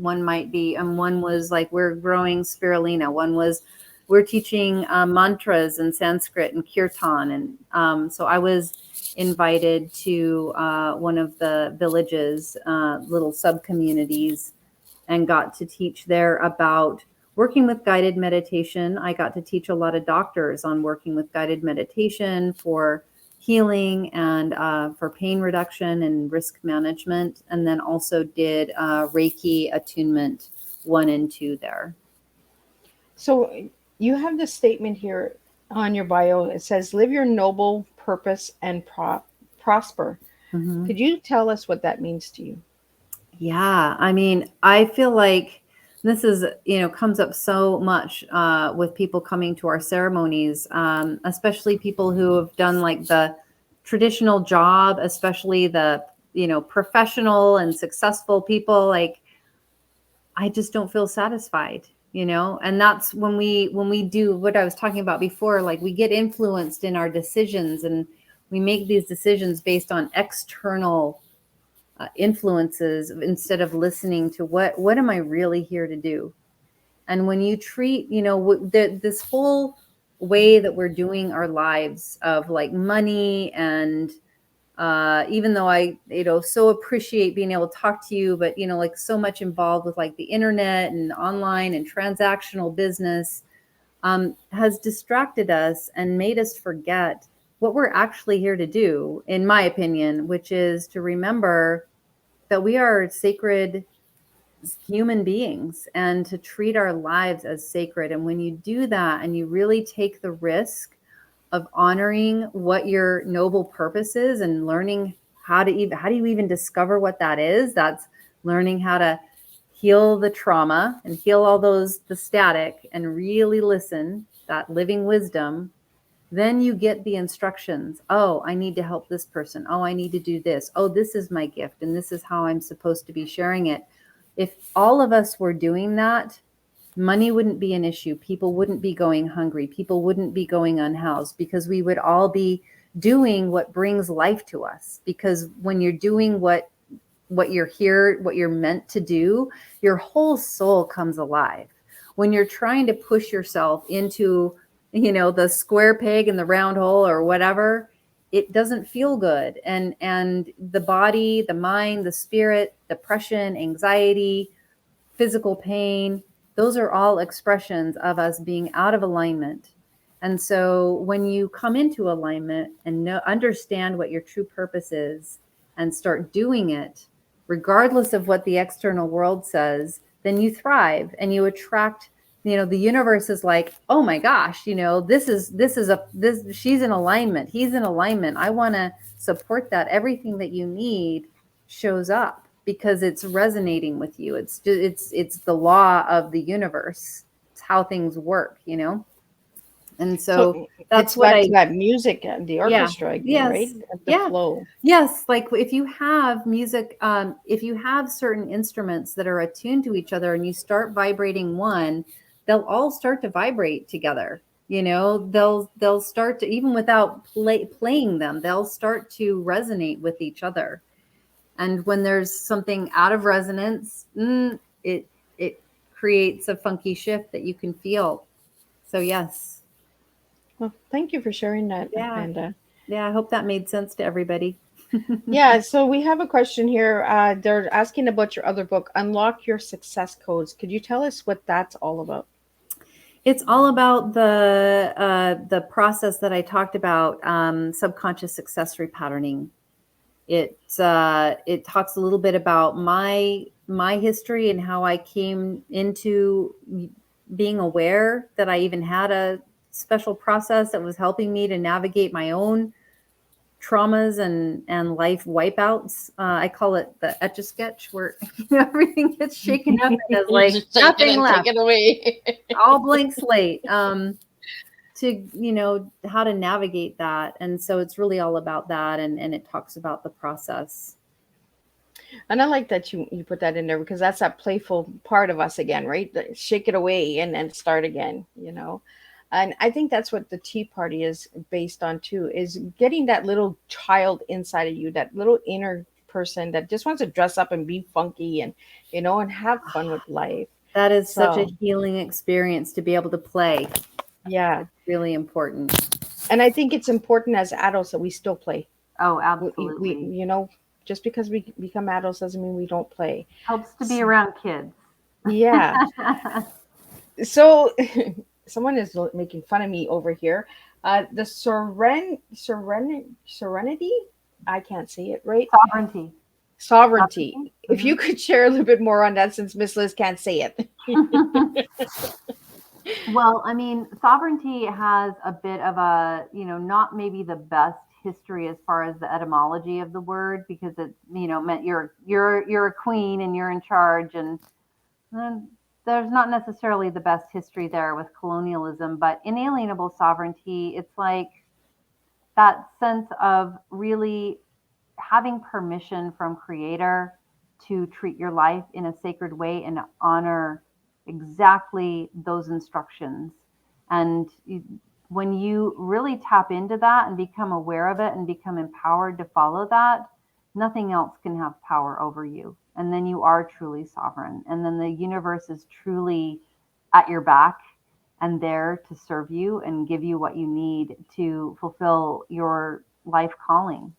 one might be, and one was like, we're growing spirulina. One was, we're teaching mantras in Sanskrit and kirtan. And so I was invited to one of the villages, little sub communities, and got to teach there about working with guided meditation. I got to teach a lot of doctors on working with guided meditation for healing and for pain reduction and risk management. And then also did Reiki attunement 1 and 2 there. So you have this statement here on your bio. It says, live your noble purpose and prosper. Mm-hmm. Could you tell us what that means to you? Yeah, I mean, I feel like this is, comes up so much with people coming to our ceremonies, especially people who have done like the traditional job, especially the, professional and successful people. Like, I just don't feel satisfied, and that's when we do what I was talking about before. Like, we get influenced in our decisions, and we make these decisions based on external influences instead of listening to what am I really here to do. And when you treat, this whole way that we're doing our lives of like money and even though I, so appreciate being able to talk to you, but, like so much involved with like the internet and online and transactional business has distracted us and made us forget what we're actually here to do, in my opinion, which is to remember that we are sacred human beings and to treat our lives as sacred. And when you do that and you really take the risk of honoring what your noble purpose is and learning how do you even discover what that is? That's learning how to heal the trauma and heal all the static and really listen, that living wisdom. Then you get the instructions. Oh, I need to help this person. Oh, I need to do this. Oh, this is my gift and this is how I'm supposed to be sharing it. If all of us were doing that, money wouldn't be an issue. People wouldn't be going hungry. People wouldn't be going unhoused, because we would all be doing what brings life to us. Because when you're doing what you're here, what you're meant to do, your whole soul comes alive. When you're trying to push yourself into, the square peg in the round hole or whatever, it doesn't feel good. And the body, the mind, the spirit, depression, anxiety, physical pain, those are all expressions of us being out of alignment. And so when you come into alignment and understand what your true purpose is and start doing it, regardless of what the external world says, then you thrive and you attract, the universe is like, oh my gosh, she's in alignment. He's in alignment. I want to support that. Everything that you need shows up because it's resonating with you. It's the law of the universe. It's how things work, And so that's it's what back to that music and the orchestra again, yes, right? The flow. Yes, like if you have music, if you have certain instruments that are attuned to each other and you start vibrating one, they'll all start to vibrate together. They'll start to, even without playing them, they'll start to resonate with each other. And when there's something out of resonance, it creates a funky shift that you can feel. So yes. Well, thank you for sharing that, Amanda. Yeah, I hope that made sense to everybody. Yeah, so we have a question here. They're asking about your other book, Unlock Your Success Codes. Could you tell us what that's all about? It's all about the process that I talked about, subconscious success repatterning. It talks a little bit about my history and how I came into being aware that I even had a special process that was helping me to navigate my own traumas and life wipeouts. I call it the Etch-a-Sketch, where everything gets shaken up and there's like nothing left. Take it away. All blank slate. To how to navigate that. And so it's really all about that, and it talks about the process. And I like that you put that in there, because that's that playful part of us again, right? Shake it away and then start again, And I think that's what the Tea Party is based on too, is getting that little child inside of you, that little inner person that just wants to dress up and be funky and, and have fun with life. That is such a healing experience to be able to play. Yeah. It's really important. And I think it's important as adults that we still play. Oh, absolutely. We just because we become adults doesn't mean we don't play. Helps to be around kids. Yeah. So someone is making fun of me over here. The serenity, I can't say it right. Sovereignty. Mm-hmm. If you could share a little bit more on that, since Miss Liz can't say it. Well, I mean, sovereignty has a bit of a, not maybe the best history as far as the etymology of the word, because it, meant you're a queen and you're in charge, and there's not necessarily the best history there with colonialism. But inalienable sovereignty, it's like that sense of really having permission from Creator to treat your life in a sacred way and honor exactly those instructions. And when you really tap into that and become aware of it and become empowered to follow that, nothing else can have power over you. And then you are truly sovereign. And then the universe is truly at your back and there to serve you and give you what you need to fulfill your life calling.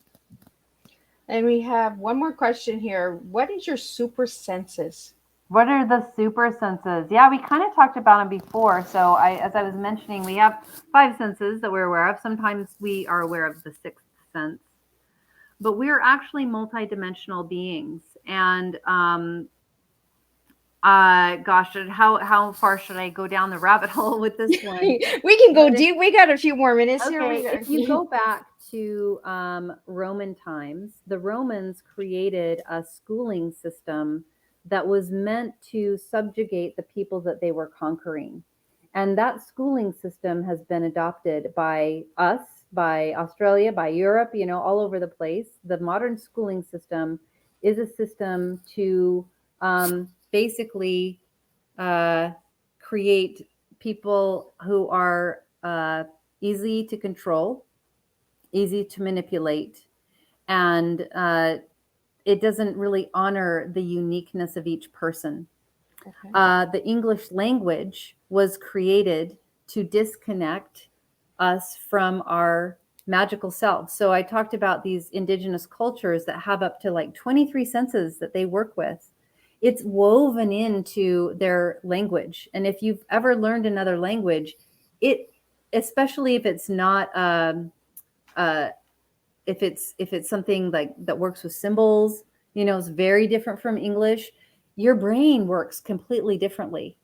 And we have one more question here. What is your super senses? What are the super senses? Yeah, we kind of talked about them before. So as I was mentioning, we have 5 senses that we're aware of. Sometimes we are aware of the 6th sense, but we are actually multidimensional beings. And gosh, how far should I go down the rabbit hole with this one? We can go deep. We got a few more minutes here. Okay, if you go back to Roman times, the Romans created a schooling system that was meant to subjugate the people that they were conquering. And that schooling system has been adopted by us, by Australia, by Europe, all over the place. The modern schooling system is a system to basically create people who are easy to control, easy to manipulate, and it doesn't really honor the uniqueness of each person. Okay. The English language was created to disconnect us from our magical self. So I talked about these indigenous cultures that have up to like 23 senses that they work with. It's woven into their language. And if you've ever learned another language, especially if it's not, if it's something like that works with symbols, it's very different from English. Your brain works completely differently.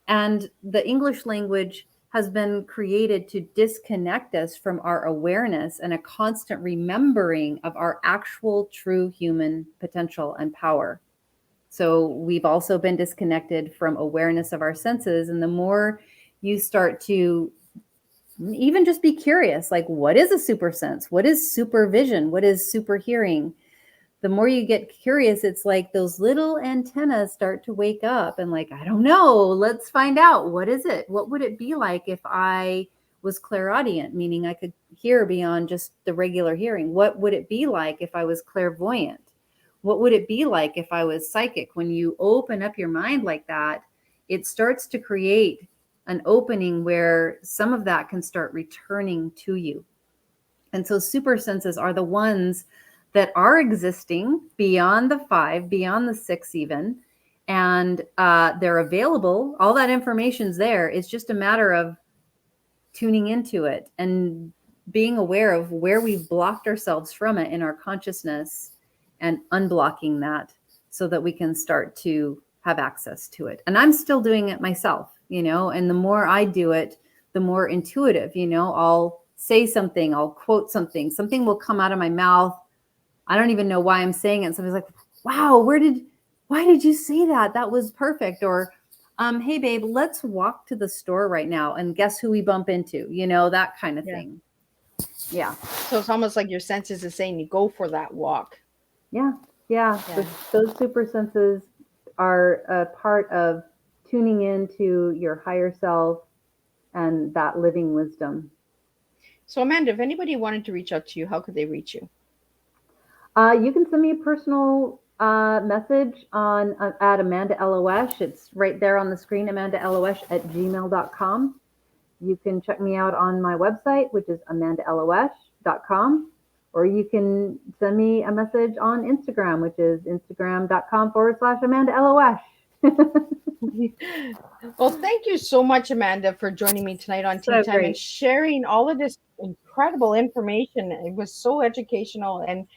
And the English language has been created to disconnect us from our awareness and a constant remembering of our actual true human potential and power. So we've also been disconnected from awareness of our senses. And the more you start to even just be curious, like, what is a super sense? What is supervision? What is super hearing? The more you get curious, it's like those little antennas start to wake up and like, I don't know, let's find out. What is it? What would it be like if I was clairaudient, meaning I could hear beyond just the regular hearing? What would it be like if I was clairvoyant? What would it be like if I was psychic? When you open up your mind like that, it starts to create an opening where some of that can start returning to you. And so super senses are the ones that are existing beyond the 5, beyond the 6 even, and they're available. All that information's there. It's just a matter of tuning into it and being aware of where we've blocked ourselves from it in our consciousness and unblocking that so that we can start to have access to it. And I'm still doing it myself, and the more I do it, the more intuitive, I'll say something, I'll quote something will come out of my mouth. I don't even know why I'm saying it. Somebody's like, wow, why did you say that? That was perfect. Or, hey babe, let's walk to the store right now and guess who we bump into, that kind of thing. Yeah. So it's almost like your senses is saying you go for that walk. Yeah. Those super senses are a part of tuning into your higher self and that living wisdom. So Amanda, if anybody wanted to reach out to you, how could they reach you? You can send me a personal message on at Amanda Elo'esh. It's right there on the screen, amandaeloesh@gmail.com. You can check me out on my website, which is amandaeloesh.com, or you can send me a message on Instagram, which is instagram.com/AmandaElo'esh. Well, thank you so much, Amanda, for joining me tonight on Tea Time and sharing all of this incredible information. It was so educational, and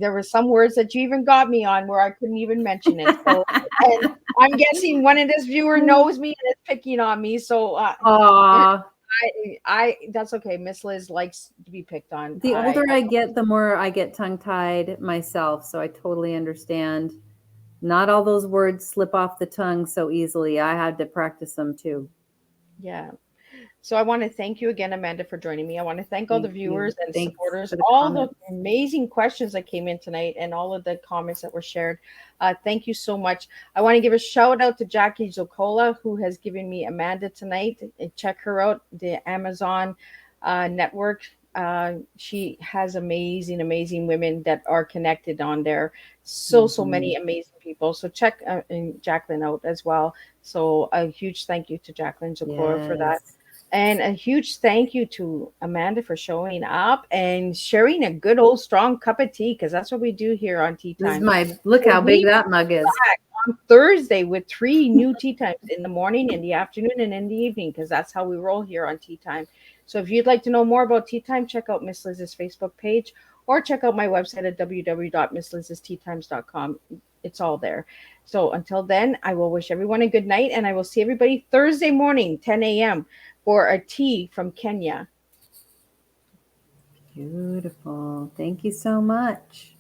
there were some words that you even got me on where I couldn't even mention it. So, and I'm guessing one of this viewer knows me and is picking on me. So, I that's okay. Miss Liz likes to be picked on. The older I get, the more I get tongue-tied myself. So I totally understand. Not all those words slip off the tongue so easily. I had to practice them too. Yeah. So I want to thank you again, Amanda, for joining me. I want to thank all the viewers and supporters, all the amazing questions that came in tonight and all of the comments that were shared. Thank you so much. I want to give a shout out to Jackie Zocola, who has given me Amanda tonight. Check her out, the Amazon network. She has amazing women that are connected on there. So many amazing people. So check Jacqueline out as well. So a huge thank you to Jacqueline Zakora for that. Yes. And a huge thank you to Amanda for showing up and sharing a good old strong cup of tea, because that's what we do here on Tea This is Time. my, look how big that mug is. On Thursday with 3 new tea times in the morning, in the afternoon, and in the evening, because that's how we roll here on Tea Time. So if you'd like to know more about Tea Time, check out Miss Liz's Facebook page or check out my website at www.misslizsteatimes.com. It's all there. So until then, I will wish everyone a good night, and I will see everybody Thursday morning, 10 a.m. for a tea from Kenya. Beautiful. Thank you so much.